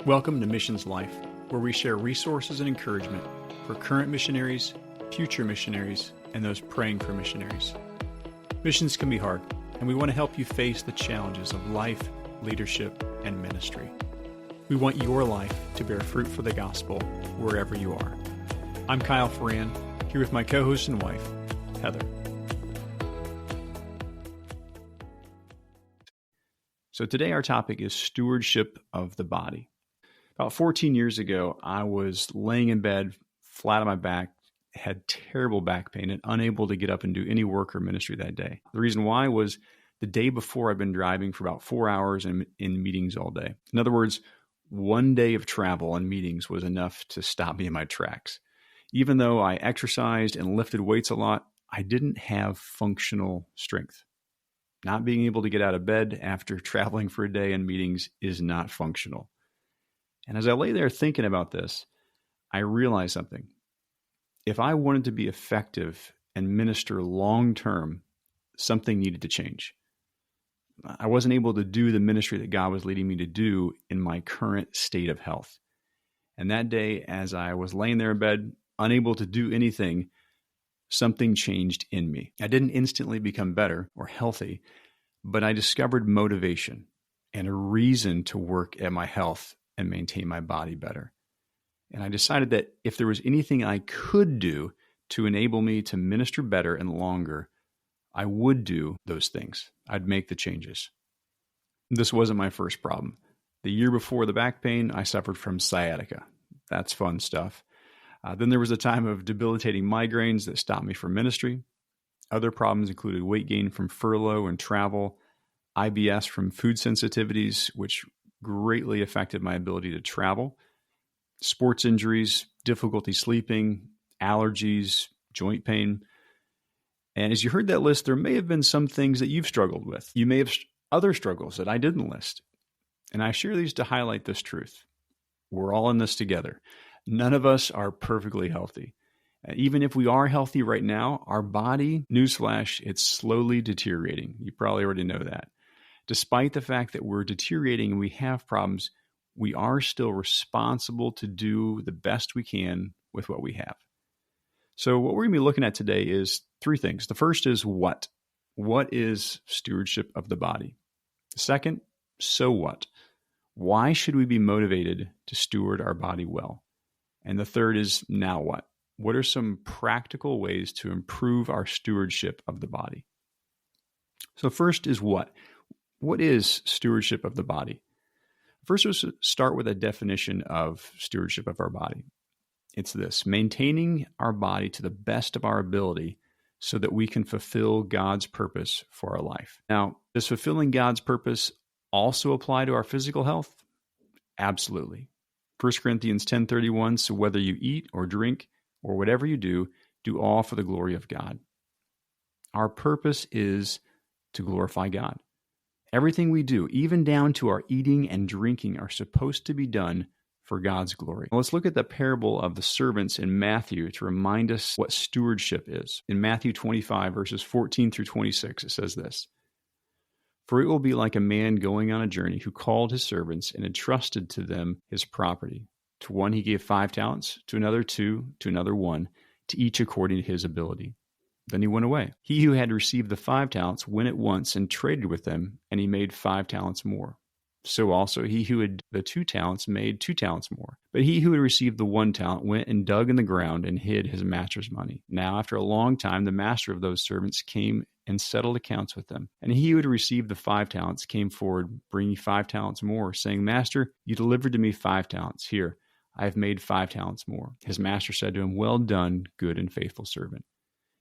Welcome to Missions Life, where we share resources and encouragement for current missionaries, future missionaries, and those praying for missionaries. Missions can be hard, and we want to help you face the challenges of life, leadership, and ministry. We want your life to bear fruit for the gospel wherever you are. I'm Kyle Farran, here with my co-host and wife, Heather. So today our topic is stewardship of the body. About 14 years ago, I was laying in bed, flat on my back, had terrible back pain, and unable to get up and do any work or ministry that day. The reason why was the day before I'd been driving for about 4 hours and in meetings all day. In other words, one day of travel and meetings was enough to stop me in my tracks. Even though I exercised and lifted weights a lot, I didn't have functional strength. Not being able to get out of bed after traveling for a day in meetings is not functional. And as I lay there thinking about this, I realized something. If I wanted to be effective and minister long-term, something needed to change. I wasn't able to do the ministry that God was leading me to do in my current state of health. And that day, as I was laying there in bed, unable to do anything, something changed in me. I didn't instantly become better or healthy, but I discovered motivation and a reason to work at my health and maintain my body better. And I decided that if there was anything I could do to enable me to minister better and longer, I would do those things. I'd make the changes. This wasn't my first problem. The year before the back pain, I suffered from sciatica. That's fun stuff. Then there was a time of debilitating migraines that stopped me from ministry. Other problems included weight gain from furlough and travel, IBS from food sensitivities, which greatly affected my ability to travel, sports injuries, difficulty sleeping, allergies, joint pain. And as you heard that list, there may have been some things that you've struggled with. You may have other struggles that I didn't list. And I share these to highlight this truth. We're all in this together. None of us are perfectly healthy. Even if we are healthy right now, our body, newsflash, it's slowly deteriorating. You probably already know that. Despite the fact that we're deteriorating and we have problems, we are still responsible to do the best we can with what we have. So what we're going to be looking at today is three things. The first is what? What is stewardship of the body? The second, so what? Why should we be motivated to steward our body well? And the third is now what? What are some practical ways to improve our stewardship of the body? So first is what? What is stewardship of the body? First, let's start with a definition of stewardship of our body. It's this: maintaining our body to the best of our ability so that we can fulfill God's purpose for our life. Now, does fulfilling God's purpose also apply to our physical health? Absolutely. 1 Corinthians 10:31, so whether you eat or drink or whatever you do all for the glory of God. Our purpose is to glorify God. Everything we do, even down to our eating and drinking, are supposed to be done for God's glory. Now let's look at the parable of the servants in Matthew to remind us what stewardship is. In Matthew 25, verses 14 through 26, it says this: For it will be like a man going on a journey who called his servants and entrusted to them his property. To one he gave 5 talents, to another 2, to another 1, to each according to his ability. Then he went away. He who had received the 5 talents went at once and traded with them, and he made 5 talents more. So also he who had the 2 talents made 2 talents more. But he who had received the 1 talent went and dug in the ground and hid his master's money. Now after a long time the master of those servants came and settled accounts with them. And he who had received the 5 talents came forward, bringing 5 talents more, saying, Master, you delivered to me 5 talents. Here, I have made 5 talents more. His master said to him, Well done, good and faithful servant.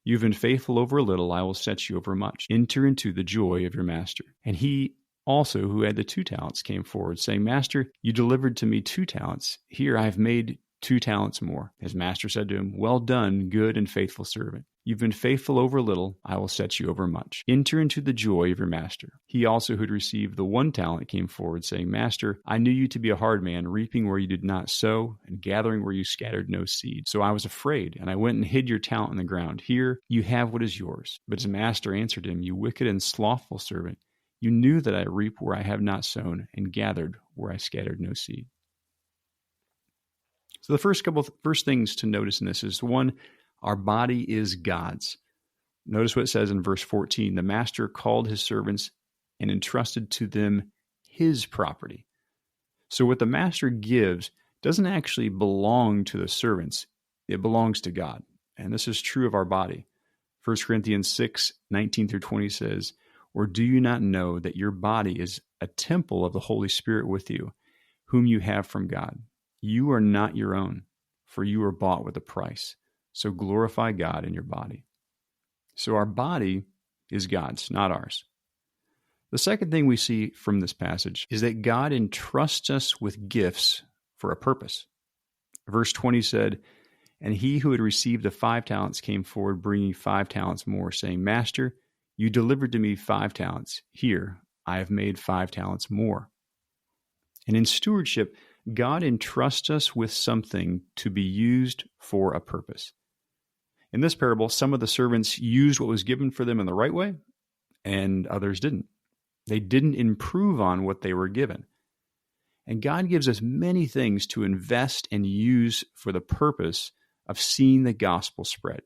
You've been faithful over a little, I will set you over much. Enter into the joy of your master. And he also who had the 2 talents came forward, saying, Master, you delivered to me 2 talents. Here I have made 2 talents more. His master said to him, Well done, good and faithful servant. You've been faithful over little, I will set you over much. Enter into the joy of your master. He also who had received the 1 talent came forward, saying, Master, I knew you to be a hard man, reaping where you did not sow, and gathering where you scattered no seed. So I was afraid, and I went and hid your talent in the ground. Here you have what is yours. But his master answered him, You wicked and slothful servant. You knew that I reap where I have not sown, and gathered where I scattered no seed. So the first things to notice in this is one, our body is God's. Notice what it says in verse 14. The master called his servants and entrusted to them his property. So what the master gives doesn't actually belong to the servants. It belongs to God. And this is true of our body. 1 Corinthians 6:19-20 says, or do you not know that your body is a temple of the Holy Spirit with you, whom you have from God? You are not your own, for you are bought with a price. So glorify God in your body. So our body is God's, not ours. The second thing we see from this passage is that God entrusts us with gifts for a purpose. Verse 20 said, and he who had received the 5 talents came forward, bringing 5 talents more, saying, Master, you delivered to me 5 talents. Here, I have made 5 talents more. And in stewardship, God entrusts us with something to be used for a purpose. In this parable, some of the servants used what was given for them in the right way, and others didn't. They didn't improve on what they were given. And God gives us many things to invest and use for the purpose of seeing the gospel spread.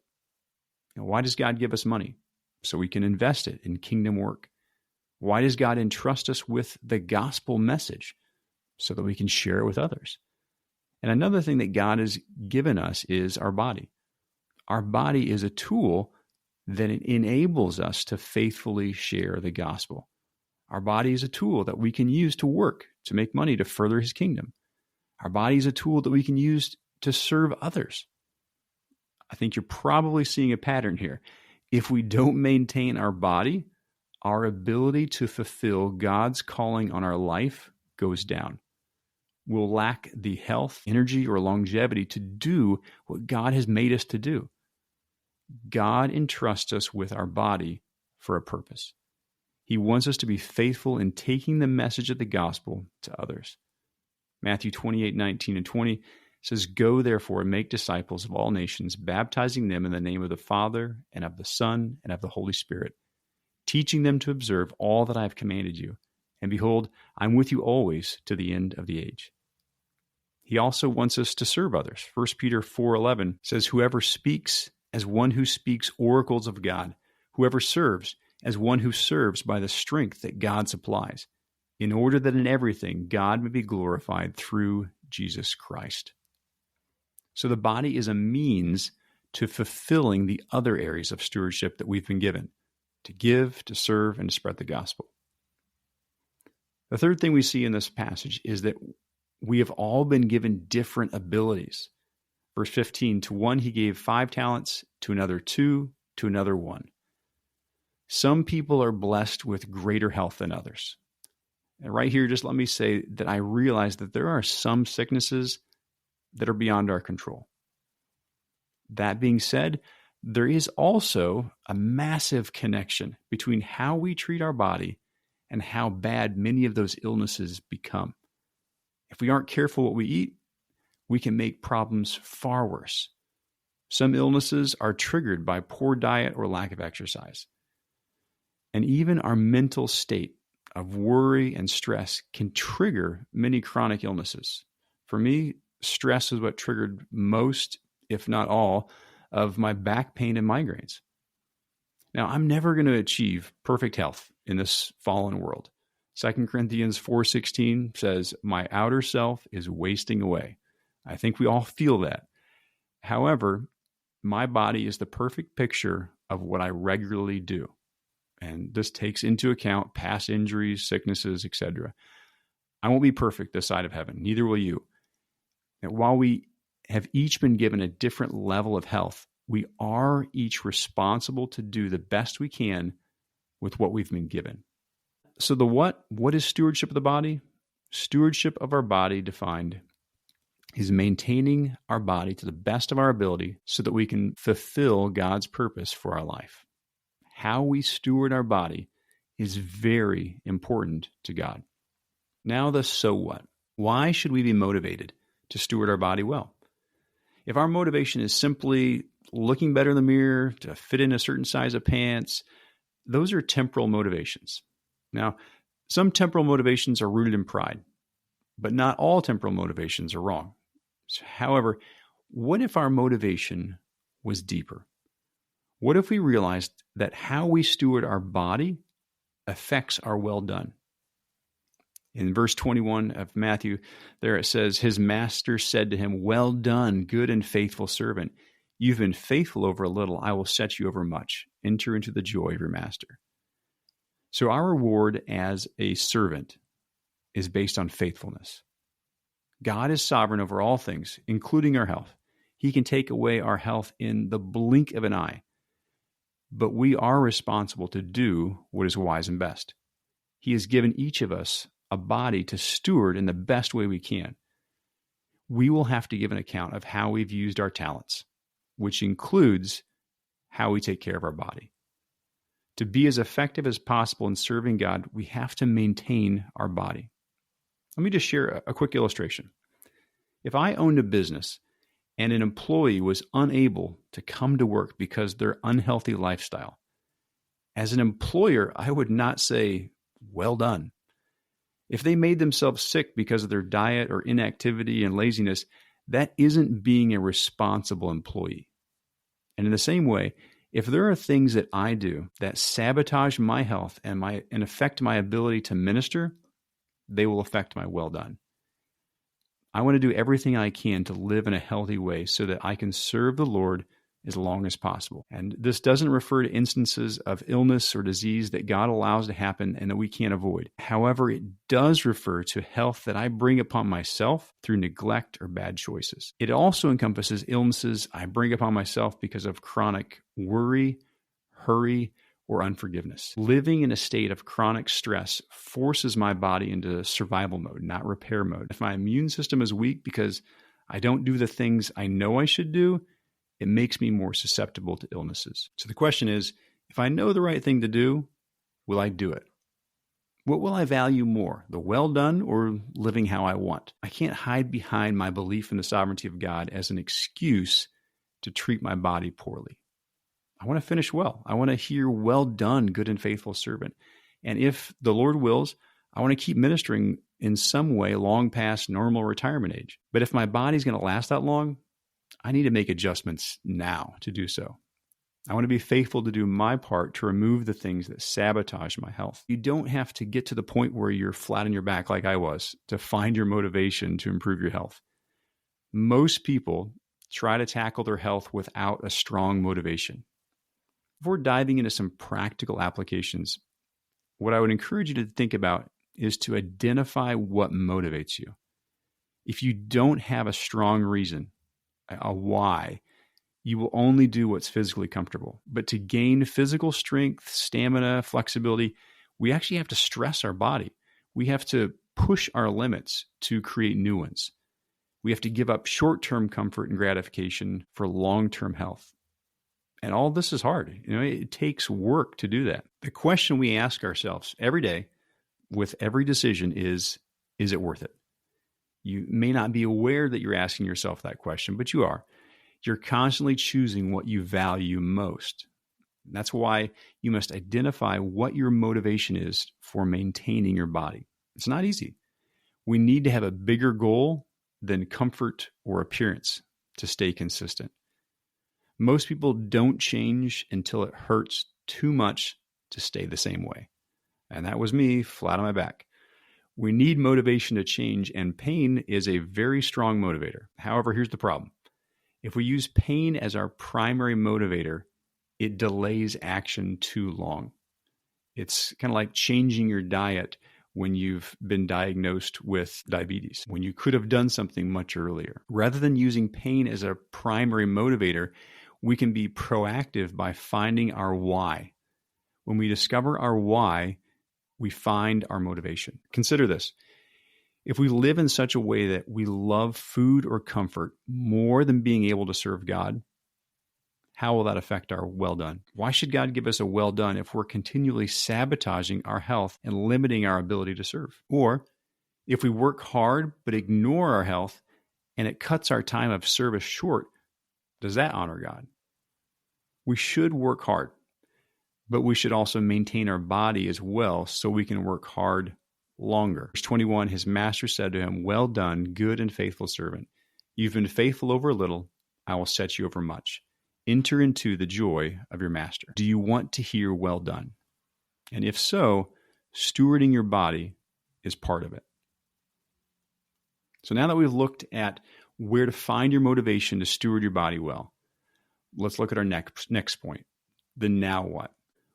Now, why does God give us money? So we can invest it in kingdom work. Why does God entrust us with the gospel message? So that we can share it with others. And another thing that God has given us is our body. Our body is a tool that enables us to faithfully share the gospel. Our body is a tool that we can use to work, to make money, to further his kingdom. Our body is a tool that we can use to serve others. I think you're probably seeing a pattern here. If we don't maintain our body, our ability to fulfill God's calling on our life goes down. We'll lack the health, energy, or longevity to do what God has made us to do. God entrusts us with our body for a purpose. He wants us to be faithful in taking the message of the gospel to others. Matthew 28:19-20 says, Go therefore and make disciples of all nations, baptizing them in the name of the Father and of the Son and of the Holy Spirit, teaching them to observe all that I have commanded you. And behold, I'm with you always to the end of the age. He also wants us to serve others. 1 Peter 4:11 says, Whoever speaks as one who speaks oracles of God, whoever serves as one who serves by the strength that God supplies, in order that in everything God may be glorified through Jesus Christ. So the body is a means to fulfilling the other areas of stewardship that we've been given, to give, to serve, and to spread the gospel. The third thing we see in this passage is that we have all been given different abilities. Verse 15, to one he gave 5 talents, to another 2, to another 1. Some people are blessed with greater health than others. And right here, just let me say that I realize that there are some sicknesses that are beyond our control. That being said, there is also a massive connection between how we treat our body and how bad many of those illnesses become. If we aren't careful what we eat, we can make problems far worse. Some illnesses are triggered by poor diet or lack of exercise. And even our mental state of worry and stress can trigger many chronic illnesses. For me, stress is what triggered most, if not all, of my back pain and migraines. Now, I'm never going to achieve perfect health in this fallen world. 2 Corinthians 4:16 says, My outer self is wasting away. I think we all feel that. However, my body is the perfect picture of what I regularly do. And this takes into account past injuries, sicknesses, etc. I won't be perfect this side of heaven. Neither will you. And while we have each been given a different level of health, we are each responsible to do the best we can with what we've been given. So what is stewardship of the body? Stewardship of our body defined is maintaining our body to the best of our ability so that we can fulfill God's purpose for our life. How we steward our body is very important to God. Now the so what? Why should we be motivated to steward our body well? If our motivation is simply looking better in the mirror, to fit in a certain size of pants, those are temporal motivations. Now, some temporal motivations are rooted in pride, but not all temporal motivations are wrong. However, what if our motivation was deeper? What if we realized that how we steward our body affects our well done? In verse 21 of Matthew, there it says, his master said to him, well done, good and faithful servant. You've been faithful over a little. I will set you over much. Enter into the joy of your master. So our reward as a servant is based on faithfulness. God is sovereign over all things, including our health. He can take away our health in the blink of an eye. But we are responsible to do what is wise and best. He has given each of us a body to steward in the best way we can. We will have to give an account of how we've used our talents, which includes how we take care of our body. To be as effective as possible in serving God, we have to maintain our body. Let me just share a quick illustration. If I owned a business and an employee was unable to come to work because of their unhealthy lifestyle, as an employer, I would not say, well done. If they made themselves sick because of their diet or inactivity and laziness, that isn't being a responsible employee. And in the same way, if there are things that I do that sabotage my health and affect my ability to minister, they will affect my well done. I want to do everything I can to live in a healthy way so that I can serve the Lord as long as possible. And this doesn't refer to instances of illness or disease that God allows to happen and that we can't avoid. However, it does refer to health that I bring upon myself through neglect or bad choices. It also encompasses illnesses I bring upon myself because of chronic worry, hurry, or unforgiveness. Living in a state of chronic stress forces my body into survival mode, not repair mode. If my immune system is weak because I don't do the things I know I should do, it makes me more susceptible to illnesses. So the question is, if I know the right thing to do, will I do it? What will I value more, the well done or living how I want? I can't hide behind my belief in the sovereignty of God as an excuse to treat my body poorly. I want to finish well. I want to hear, well done, good and faithful servant. And if the Lord wills, I want to keep ministering in some way long past normal retirement age. But if my body's going to last that long, I need to make adjustments now to do so. I want to be faithful to do my part to remove the things that sabotage my health. You don't have to get to the point where you're flat on your back like I was to find your motivation to improve your health. Most people try to tackle their health without a strong motivation. Before diving into some practical applications, what I would encourage you to think about is to identify what motivates you. If you don't have a strong reason, a why, you will only do what's physically comfortable. But to gain physical strength, stamina, flexibility, we actually have to stress our body. We have to push our limits to create new ones. We have to give up short-term comfort and gratification for long-term health. And all this is hard. It takes work to do that. The question we ask ourselves every day with every decision is it worth it? You may not be aware that you're asking yourself that question, but you are. You're constantly choosing what you value most. That's why you must identify what your motivation is for maintaining your body. It's not easy. We need to have a bigger goal than comfort or appearance to stay consistent. Most people don't change until it hurts too much to stay the same way. And that was me, flat on my back. We need motivation to change, and pain is a very strong motivator. However, here's the problem. If we use pain as our primary motivator, it delays action too long. It's kind of like changing your diet when you've been diagnosed with diabetes, when you could have done something much earlier. Rather than using pain as a primary motivator, we can be proactive by finding our why. When we discover our why, we find our motivation. Consider this. If we live in such a way that we love food or comfort more than being able to serve God, how will that affect our well done? Why should God give us a well done if we're continually sabotaging our health and limiting our ability to serve? Or if we work hard but ignore our health and it cuts our time of service short, does that honor God? We should work hard, but we should also maintain our body as well so we can work hard longer. Verse 21, his master said to him, well done, good and faithful servant. You've been faithful over a little, I will set you over much. Enter into the joy of your master. Do you want to hear well done? And if so, stewarding your body is part of it. So now that we've looked at where to find your motivation to steward your body well, let's look at our next point. The now what?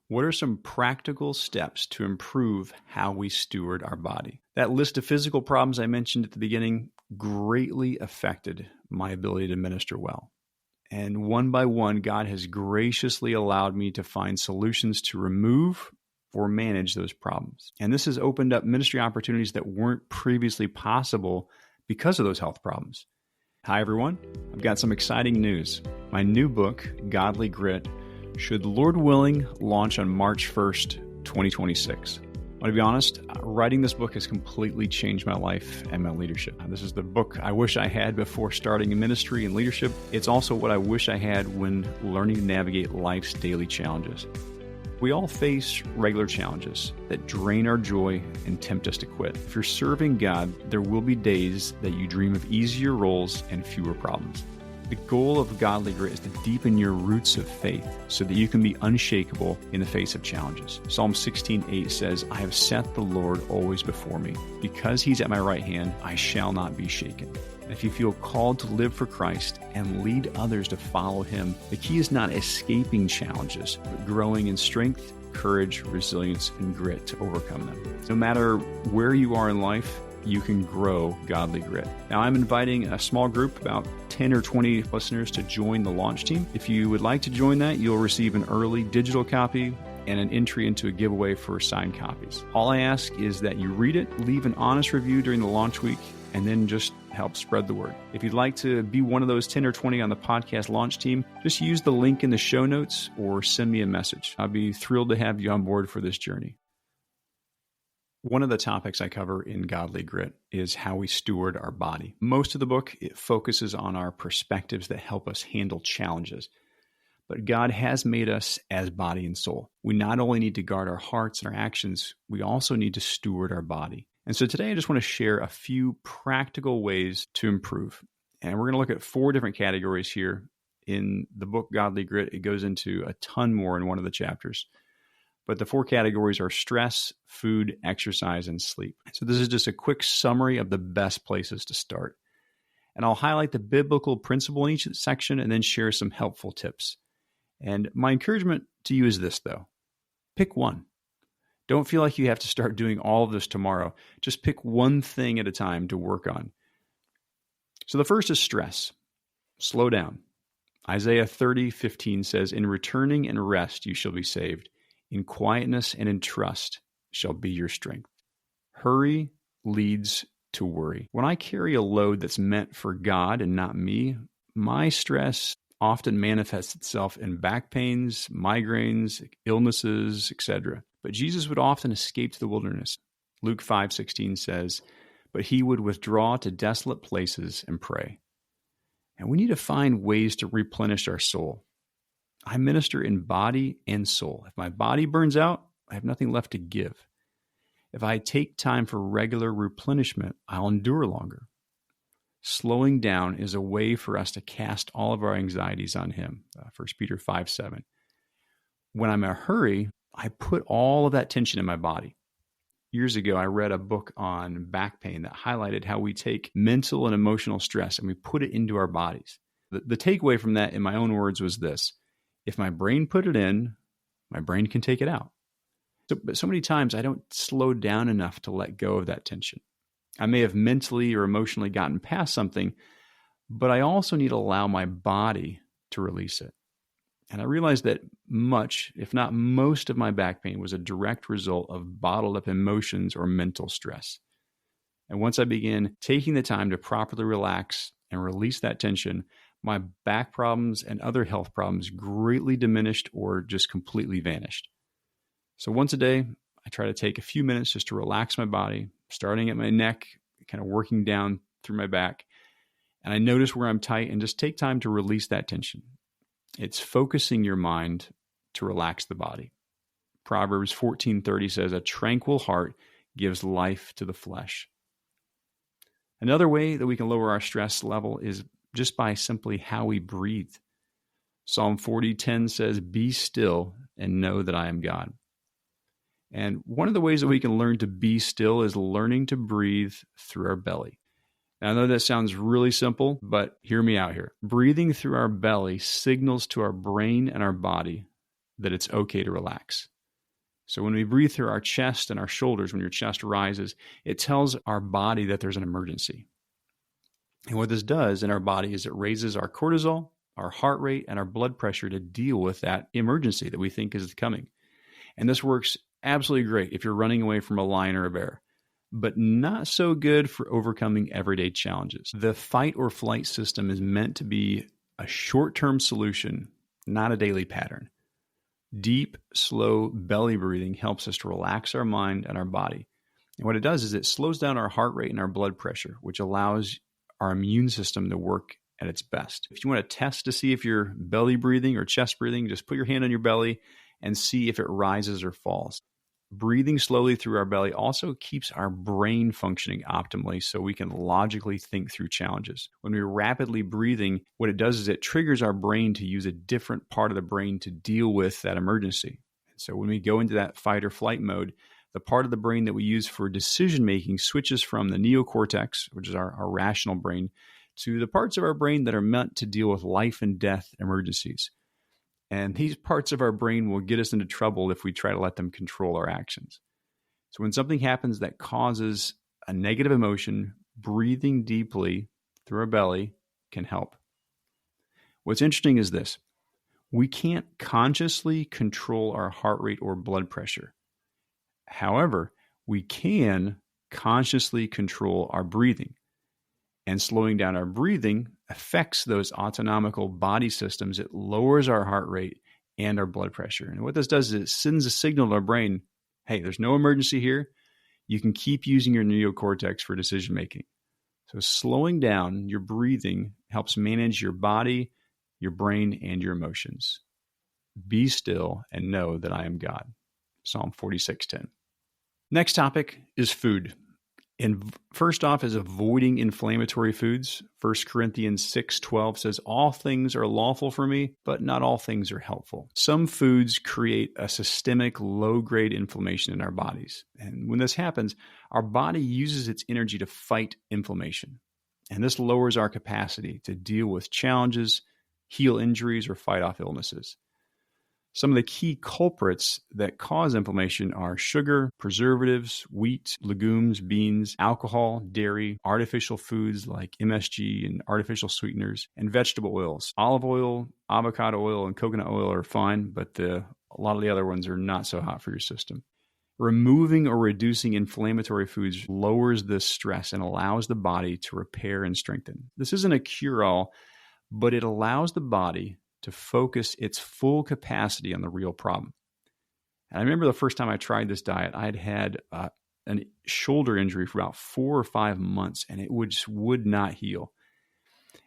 What are some practical steps to improve how we steward our body? That list of physical problems I mentioned at the beginning greatly affected my ability to minister well. And one by one, God has graciously allowed me to find solutions to remove or manage those problems. And this has opened up ministry opportunities that weren't previously possible because of those health problems. Hi, everyone. I've got some exciting news. My new book, Godly Grit, should, Lord willing, launch on March 1st, 2026. I want to be honest, writing this book has completely changed my life and my leadership. This is the book I wish I had before starting in ministry and leadership. It's also what I wish I had when learning to navigate life's daily challenges. We all face regular challenges that drain our joy and tempt us to quit. If you're serving God, there will be days that you dream of easier roles and fewer problems. The goal of Godly Grit is to deepen your roots of faith so that you can be unshakable in the face of challenges. Psalm 16:8 says, I have set the Lord always before me. Because he's at my right hand, I shall not be shaken. And if you feel called to live for Christ and lead others to follow him, the key is not escaping challenges, but growing in strength, courage, resilience, and grit to overcome them. No matter where you are in life, you can grow Godly Grit. Now, I'm inviting a small group, about 10 or 20 listeners, to join the launch team. If you would like to join that, you'll receive an early digital copy and an entry into a giveaway for signed copies. All I ask is that you read it, leave an honest review during the launch week, and then just help spread the word. If you'd like to be one of those 10 or 20 on the podcast launch team, just use the link in the show notes or send me a message. I'd be thrilled to have you on board for this journey. One of the topics I cover in Godly Grit is how we steward our body. Most of the book, it focuses on our perspectives that help us handle challenges. But God has made us as body and soul. We not only need to guard our hearts and our actions, we also need to steward our body. And so today I just want to share a few practical ways to improve. And we're going to look at 4 different categories here. In the book Godly Grit, it goes into a ton more in one of the chapters. But the 4 categories are stress, food, exercise, and sleep. So this is just a quick summary of the best places to start. And I'll highlight the biblical principle in each section and then share some helpful tips. And my encouragement to you is this, though. Pick one. Don't feel like you have to start doing all of this tomorrow. Just pick one thing at a time to work on. So the first is stress. Slow down. Isaiah 30:15 says, in returning and rest you shall be saved. In quietness and in trust shall be your strength. Hurry leads to worry. When I carry a load that's meant for God and not me, my stress often manifests itself in back pains, migraines, illnesses, etc. But Jesus would often escape to the wilderness. Luke 5:16 says, but he would withdraw to desolate places and pray. And we need to find ways to replenish our soul. I minister in body and soul. If my body burns out, I have nothing left to give. If I take time for regular replenishment, I'll endure longer. Slowing down is a way for us to cast all of our anxieties on him. 1 Peter 5:7. When I'm in a hurry, I put all of that tension in my body. Years ago, I read a book on back pain that highlighted how we take mental and emotional stress and we put it into our bodies. The takeaway from that, in my own words, was this. If my brain put it in, my brain can take it out. But so many times I don't slow down enough to let go of that tension. I may have mentally or emotionally gotten past something, but I also need to allow my body to release it. And I realized that much, if not most, of my back pain was a direct result of bottled up emotions or mental stress. And once I began taking the time to properly relax and release that tension, my back problems and other health problems greatly diminished or just completely vanished. So once a day, I try to take a few minutes just to relax my body, starting at my neck, kind of working down through my back. And I notice where I'm tight and just take time to release that tension. It's focusing your mind to relax the body. Proverbs 14:30 says, a tranquil heart gives life to the flesh. Another way that we can lower our stress level is just by simply how we breathe. Psalm 40:10 says, "Be still and know that I am God." And one of the ways that we can learn to be still is learning to breathe through our belly. Now, I know that sounds really simple, but hear me out here. Breathing through our belly signals to our brain and our body that it's okay to relax. So when we breathe through our chest and our shoulders, when your chest rises, it tells our body that there's an emergency. And what this does in our body is it raises our cortisol, our heart rate, and our blood pressure to deal with that emergency that we think is coming. And this works absolutely great if you're running away from a lion or a bear, but not so good for overcoming everyday challenges. The fight or flight system is meant to be a short-term solution, not a daily pattern. Deep, slow belly breathing helps us to relax our mind and our body. And what it does is it slows down our heart rate and our blood pressure, which allows our immune system to work at its best. If you want to test to see if you're belly breathing or chest breathing, just put your hand on your belly and see if it rises or falls. Breathing slowly through our belly also keeps our brain functioning optimally so we can logically think through challenges. When we're rapidly breathing, what it does is it triggers our brain to use a different part of the brain to deal with that emergency. So when we go into that fight or flight mode, the part of the brain that we use for decision making switches from the neocortex, which is our rational brain, to the parts of our brain that are meant to deal with life and death emergencies. And these parts of our brain will get us into trouble if we try to let them control our actions. So when something happens that causes a negative emotion, breathing deeply through our belly can help. What's interesting is this. We can't consciously control our heart rate or blood pressure. However, we can consciously control our breathing. And slowing down our breathing affects those autonomical body systems. It lowers our heart rate and our blood pressure. And what this does is it sends a signal to our brain, hey, there's no emergency here. You can keep using your neocortex for decision making. So slowing down your breathing helps manage your body, your brain, and your emotions. Be still and know that I am God. Psalm 46:10. Next topic is food. And first off is avoiding inflammatory foods. 1 Corinthians 6:12 says, "All things are lawful for me, but not all things are helpful." Some foods create a systemic low-grade inflammation in our bodies. And when this happens, our body uses its energy to fight inflammation. And this lowers our capacity to deal with challenges, heal injuries, or fight off illnesses. Some of the key culprits that cause inflammation are sugar, preservatives, wheat, legumes, beans, alcohol, dairy, artificial foods like MSG and artificial sweeteners, and vegetable oils. Olive oil, avocado oil, and coconut oil are fine, but a lot of the other ones are not so hot for your system. Removing or reducing inflammatory foods lowers the stress and allows the body to repair and strengthen. This isn't a cure-all, but it allows the body to focus its full capacity on the real problem. And I remember the first time I tried this diet, I'd had a shoulder injury for about 4 or 5 months, and it would not heal.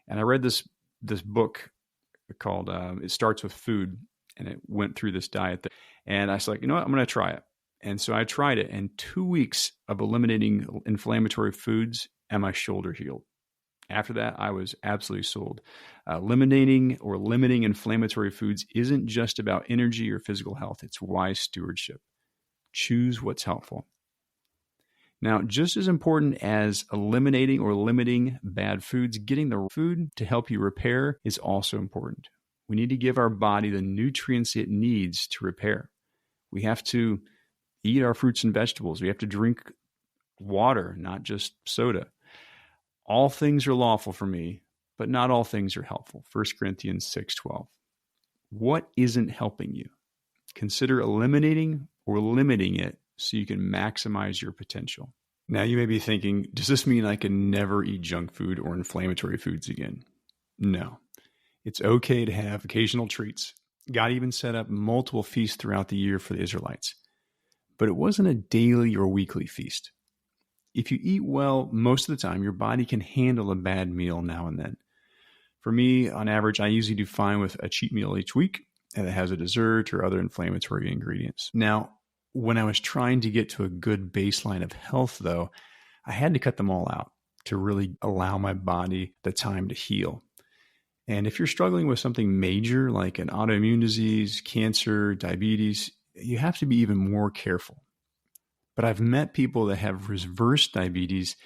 And I read this book called It Starts with Food, and it went through this diet. And I was like, you know what, I'm going to try it. And so I tried it, and 2 weeks of eliminating inflammatory foods, and my shoulder healed. After that, I was absolutely sold. Eliminating or limiting inflammatory foods isn't just about energy or physical health. It's wise stewardship. Choose what's helpful. Now, just as important as eliminating or limiting bad foods, getting the food to help you repair is also important. We need to give our body the nutrients it needs to repair. We have to eat our fruits and vegetables. We have to drink water, not just soda. All things are lawful for me, but not all things are helpful. 1 Corinthians 6:12. What isn't helping you? Consider eliminating or limiting it so you can maximize your potential. Now you may be thinking, does this mean I can never eat junk food or inflammatory foods again? No. It's okay to have occasional treats. God even set up multiple feasts throughout the year for the Israelites. But it wasn't a daily or weekly feast. If you eat well most of the time, your body can handle a bad meal now and then. For me, on average, I usually do fine with a cheat meal each week and it has a dessert or other inflammatory ingredients. Now, when I was trying to get to a good baseline of health, though, I had to cut them all out. to really allow my body the time to heal. And if you're struggling with something major like an autoimmune disease, cancer, diabetes, you have to be even more careful. But I've met people that have reversed diabetes,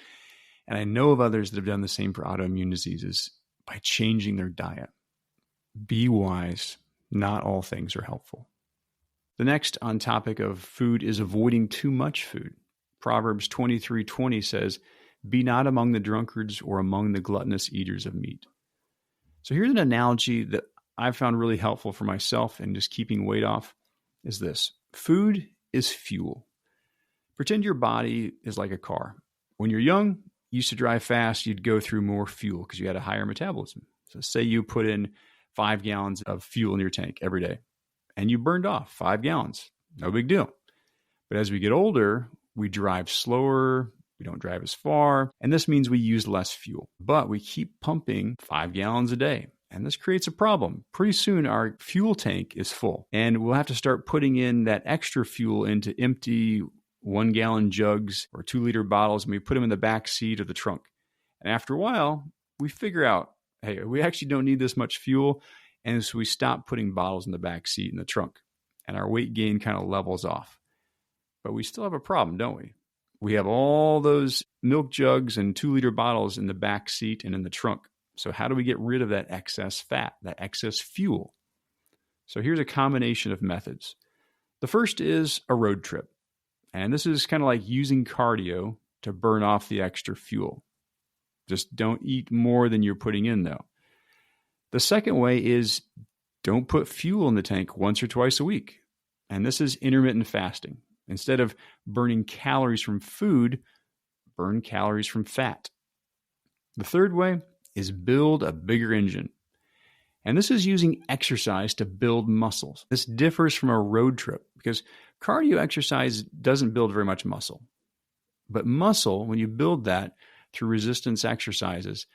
and I know of others that have done the same for autoimmune diseases by changing their diet. Be wise. Not all things are helpful. The next on topic of food is avoiding too much food. Proverbs 23:20 says, "Be not among the drunkards or among the gluttonous eaters of meat." So here's an analogy that I've found really helpful for myself and just keeping weight off is this. Food is fuel. Pretend your body is like a car. When you're young, you used to drive fast, you'd go through more fuel because you had a higher metabolism. So say you put in 5 gallons of fuel in your tank every day and you burned off 5 gallons. No big deal. But as we get older, we drive slower, we don't drive as far, and this means we use less fuel. But we keep pumping 5 gallons a day, and this creates a problem. Pretty soon, our fuel tank is full, and we'll have to start putting in that extra fuel into empty 1-gallon jugs or 2-liter bottles, and we put them in the back seat of the trunk. And after a while, we figure out, hey, we actually don't need this much fuel, and so we stop putting bottles in the back seat in the trunk, and our weight gain kind of levels off. But we still have a problem, don't we? We have all those milk jugs and 2-liter bottles in the back seat and in the trunk. So how do we get rid of that excess fat, that excess fuel? So here's a combination of methods. The first is a road trip. And this is kind of like using cardio to burn off the extra fuel. Just don't eat more than you're putting in, though. The second way is don't put fuel in the tank once or twice a week. And this is intermittent fasting. Instead of burning calories from food, burn calories from fat. The third way is build a bigger engine. And this is using exercise to build muscles. This differs from a road trip because cardio exercise doesn't build very much muscle. But muscle, when you build that through resistance exercises,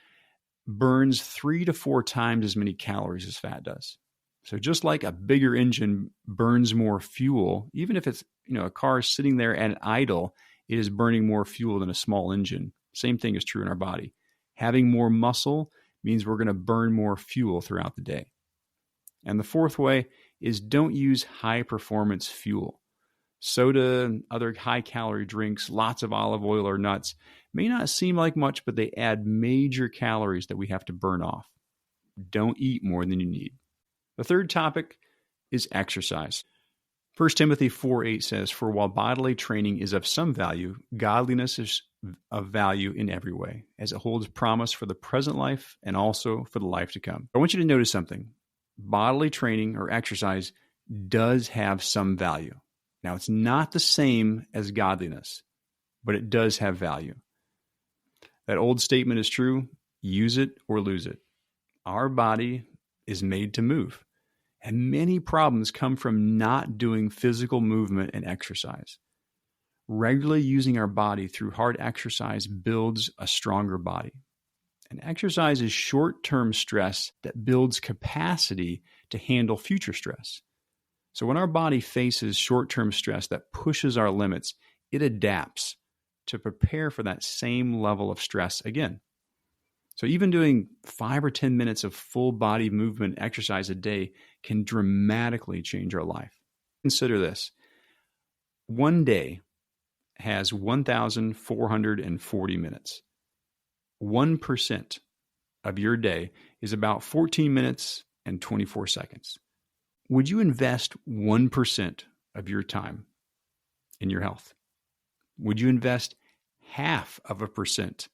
burns 3 to 4 times as many calories as fat does. So just like a bigger engine burns more fuel, even if it's a car sitting there and idle, it is burning more fuel than a small engine. Same thing is true in our body. Having more muscle means we're going to burn more fuel throughout the day. And the fourth way is don't use high performance fuel. Soda, other high calorie drinks, lots of olive oil or nuts may not seem like much, but they add major calories that we have to burn off. Don't eat more than you need. The third topic is exercise. 1 Timothy 4:8 says, "For while bodily training is of some value, godliness is of value in every way, as it holds promise for the present life and also for the life to come." I want you to notice something. Bodily training or exercise does have some value. Now, it's not the same as godliness, but it does have value. That old statement is true, use it or lose it. Our body is made to move. And many problems come from not doing physical movement and exercise. Regularly using our body through hard exercise builds a stronger body. And exercise is short-term stress that builds capacity to handle future stress. So when our body faces short-term stress that pushes our limits, it adapts to prepare for that same level of stress again. So even doing 5 or 10 minutes of full body movement exercise a day can dramatically change our life. Consider this. One day has 1,440 minutes. 1% of your day is about 14 minutes and 24 seconds. Would you invest 1% of your time in your health? Would you invest 0.5%?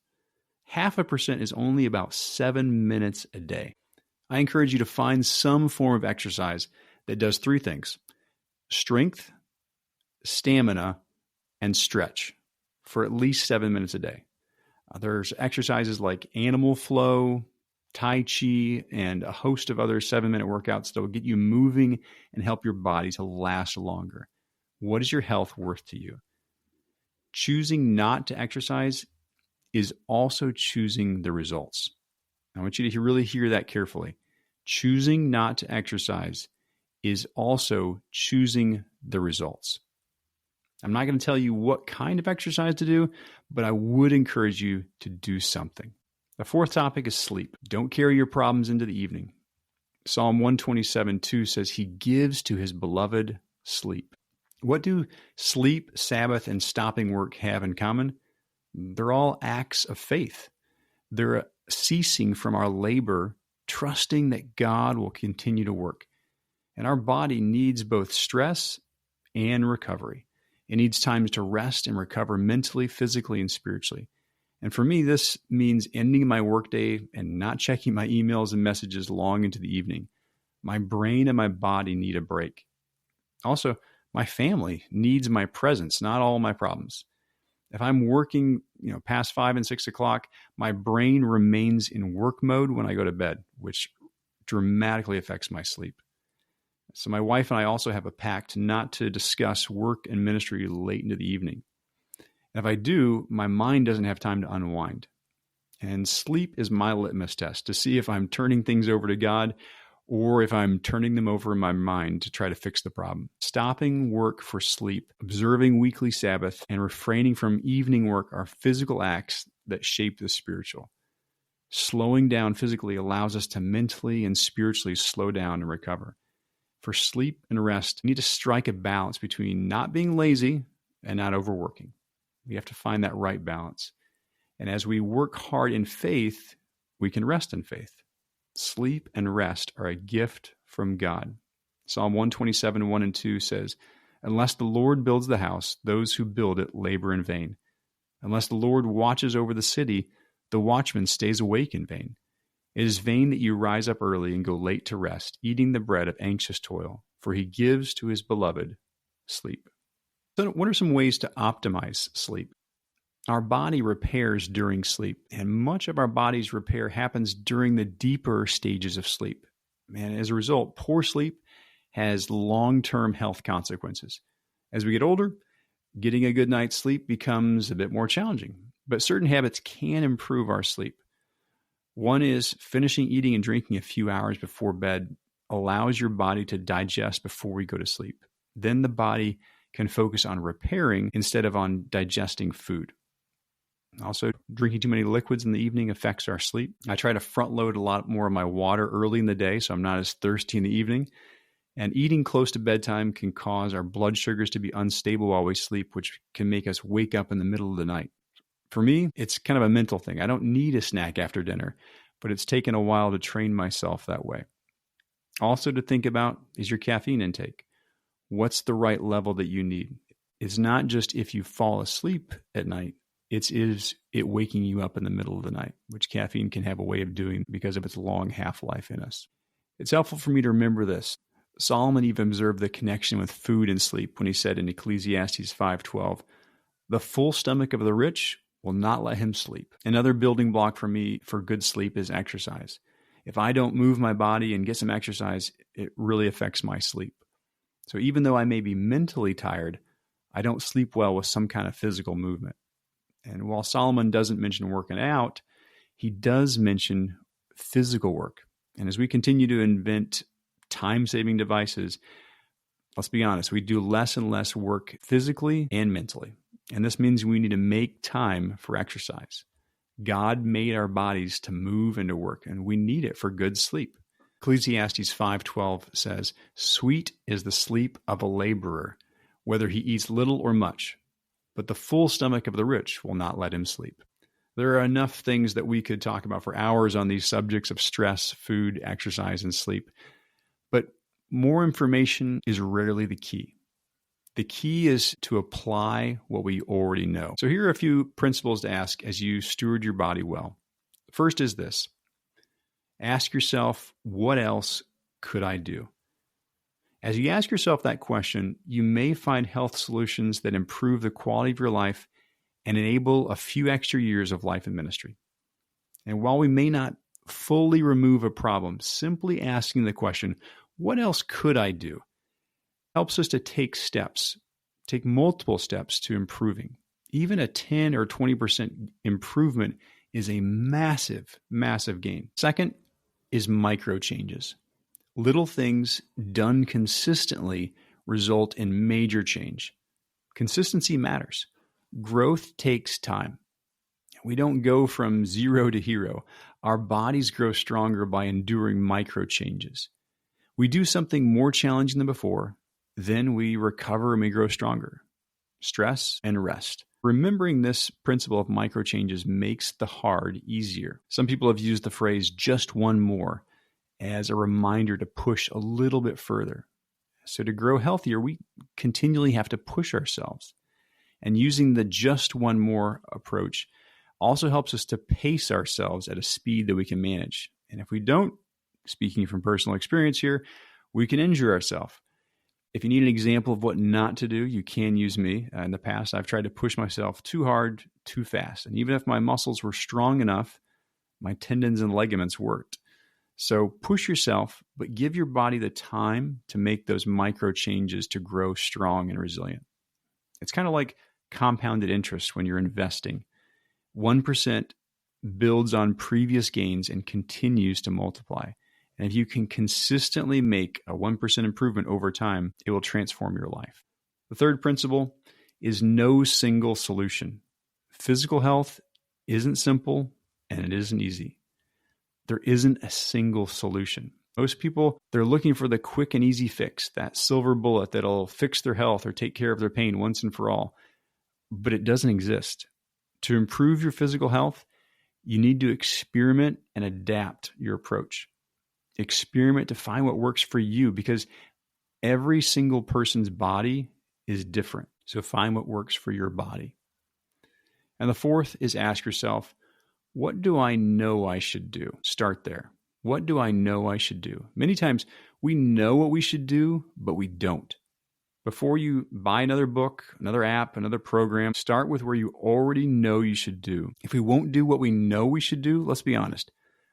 0.5% is only about 7 minutes a day. I encourage you to find some form of exercise that does 3 things: strength, stamina, and stretch for at least 7 minutes a day. There's exercises like animal flow, Tai Chi, and a host of other 7-minute workouts that will get you moving and help your body to last longer. What is your health worth to you? Choosing not to exercise is also choosing the results. I want you to really hear that carefully. Choosing not to exercise is also choosing the results. I'm not going to tell you what kind of exercise to do, but I would encourage you to do something. The fourth topic is sleep. Don't carry your problems into the evening. Psalm 127:2 says, He gives to His beloved sleep. What do sleep, Sabbath, and stopping work have in common? They're all acts of faith. They're a ceasing from our labor, trusting that God will continue to work. And our body needs both stress and recovery. It needs times to rest and recover mentally, physically, and spiritually. And for me, this means ending my workday and not checking my emails and messages long into the evening. My brain and my body need a break. Also, my family needs my presence, not all my problems. If I'm working, past 5 and 6 o'clock, my brain remains in work mode when I go to bed, which dramatically affects my sleep. So my wife and I also have a pact not to discuss work and ministry late into the evening. And if I do, my mind doesn't have time to unwind. And sleep is my litmus test to see if I'm turning things over to God or if I'm turning them over in my mind to try to fix the problem. Stopping work for sleep, observing weekly Sabbath, and refraining from evening work are physical acts that shape the spiritual. Slowing down physically allows us to mentally and spiritually slow down and recover. For sleep and rest, we need to strike a balance between not being lazy and not overworking. We have to find that right balance. And as we work hard in faith, we can rest in faith. Sleep and rest are a gift from God. Psalm 127:1-2 says, Unless the Lord builds the house, those who build it labor in vain. Unless the Lord watches over the city, the watchman stays awake in vain. It is vain that you rise up early and go late to rest, eating the bread of anxious toil, for He gives to His beloved sleep. So what are some ways to optimize sleep? Our body repairs during sleep, and much of our body's repair happens during the deeper stages of sleep. And as a result, poor sleep has long-term health consequences. As we get older, getting a good night's sleep becomes a bit more challenging, but certain habits can improve our sleep. One is finishing eating and drinking a few hours before bed allows your body to digest before we go to sleep. Then the body can focus on repairing instead of on digesting food. Also, drinking too many liquids in the evening affects our sleep. I try to front load a lot more of my water early in the day so I'm not as thirsty in the evening. And eating close to bedtime can cause our blood sugars to be unstable while we sleep, which can make us wake up in the middle of the night. For me, it's kind of a mental thing. I don't need a snack after dinner, but it's taken a while to train myself that way. Also to think about is your caffeine intake. What's the right level that you need? It's not just if you fall asleep at night, is it waking you up in the middle of the night, which caffeine can have a way of doing because of its long half-life in us. It's helpful for me to remember this. Solomon even observed the connection with food and sleep when he said in Ecclesiastes 5:12, "The full stomach of the rich will not let him sleep." Another building block for me for good sleep is exercise. If I don't move my body and get some exercise, it really affects my sleep. So even though I may be mentally tired, I don't sleep well with some kind of physical movement. And while Solomon doesn't mention working out, he does mention physical work. And as we continue to invent time-saving devices, let's be honest, we do less and less work physically and mentally. And this means we need to make time for exercise. God made our bodies to move and to work, and we need it for good sleep. Ecclesiastes 5:12 says, "Sweet is the sleep of a laborer, whether he eats little or much, but the full stomach of the rich will not let him sleep." There are enough things that we could talk about for hours on these subjects of stress, food, exercise, and sleep. But more information is rarely the key. The key is to apply what we already know. So here are a few principles to ask as you steward your body well. First is this. Ask yourself, what else could I do? As you ask yourself that question, you may find health solutions that improve the quality of your life and enable a few extra years of life and ministry. And while we may not fully remove a problem, simply asking the question, what else could I do? Helps us to take multiple steps to improving. Even a 10 or 20% improvement is a massive, massive gain. Second is micro changes. Little things done consistently result in major change. Consistency matters. Growth takes time. We don't go from zero to hero. Our bodies grow stronger by enduring micro changes. We do something more challenging than before, then we recover and we grow stronger. Stress and rest. Remembering this principle of micro changes makes the hard easier. Some people have used the phrase just one more as a reminder to push a little bit further. So to grow healthier, we continually have to push ourselves. And using the just one more approach also helps us to pace ourselves at a speed that we can manage. And if we don't, speaking from personal experience here, we can injure ourselves. If you need an example of what not to do, you can use me. In the past, I've tried to push myself too hard, too fast. And even if my muscles were strong enough, my tendons and ligaments worked. So push yourself, but give your body the time to make those micro changes to grow strong and resilient. It's kind of like compounded interest when you're investing. 1% builds on previous gains and continues to multiply. And if you can consistently make a 1% improvement over time, it will transform your life. The third principle is no single solution. Physical health isn't simple and it isn't easy. There isn't a single solution. Most people, they're looking for the quick and easy fix, that silver bullet that'll fix their health or take care of their pain once and for all. But it doesn't exist. To improve your physical health, you need to experiment and adapt your approach. Experiment to find what works for you because every single person's body is different. So find what works for your body. And the fourth is ask yourself, what do I know I should do? Start there. What do I know I should do? Many times we know what we should do, but we don't. Before you buy another book, another app, another program, start with where you already know you should do. If we won't do what we know we should do, let's be honest.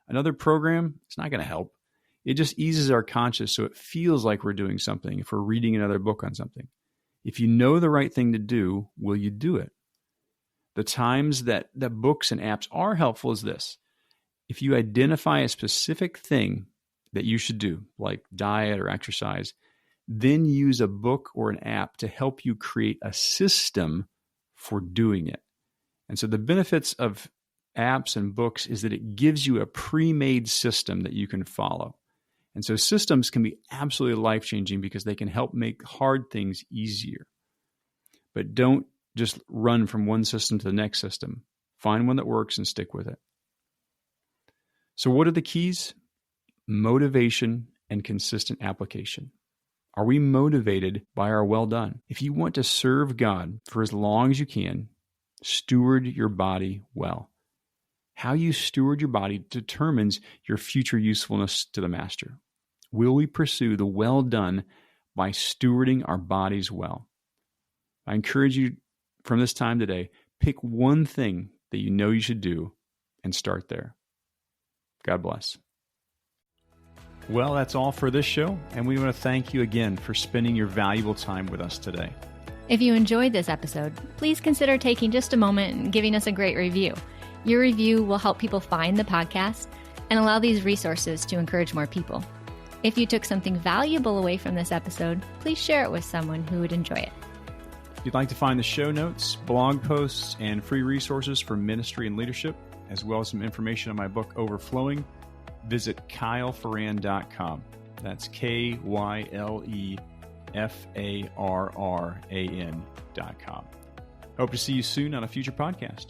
Another program, it's not going to help. It just eases our conscience so it feels like we're doing something if we're reading another book on something. If you know the right thing to do, will you do it? The times that books and apps are helpful is this. If you identify a specific thing that you should do, like diet or exercise, then use a book or an app to help you create a system for doing it. And so the benefits of apps and books is that it gives you a pre-made system that you can follow. And so systems can be absolutely life-changing because they can help make hard things easier. But don't just run from one system to the next system. Find one that works and stick with it. So what are the keys? Motivation and consistent application. Are we motivated by our well done? If you want to serve God for as long as you can, steward your body well. How you steward your body determines your future usefulness to the Master. Will we pursue the well done by stewarding our bodies well? I encourage you from this time today, pick one thing that you know you should do and start there. God bless. Well, that's all for this show, and we want to thank you again for spending your valuable time with us today. If you enjoyed this episode, please consider taking just a moment and giving us a great review. Your review will help people find the podcast and allow these resources to encourage more people. If you took something valuable away from this episode, please share it with someone who would enjoy it. If you'd like to find the show notes, blog posts, and free resources for ministry and leadership, as well as some information on my book, Overflowing, visit KyleFarran.com. That's KyleFarran.com. Hope to see you soon on a future podcast.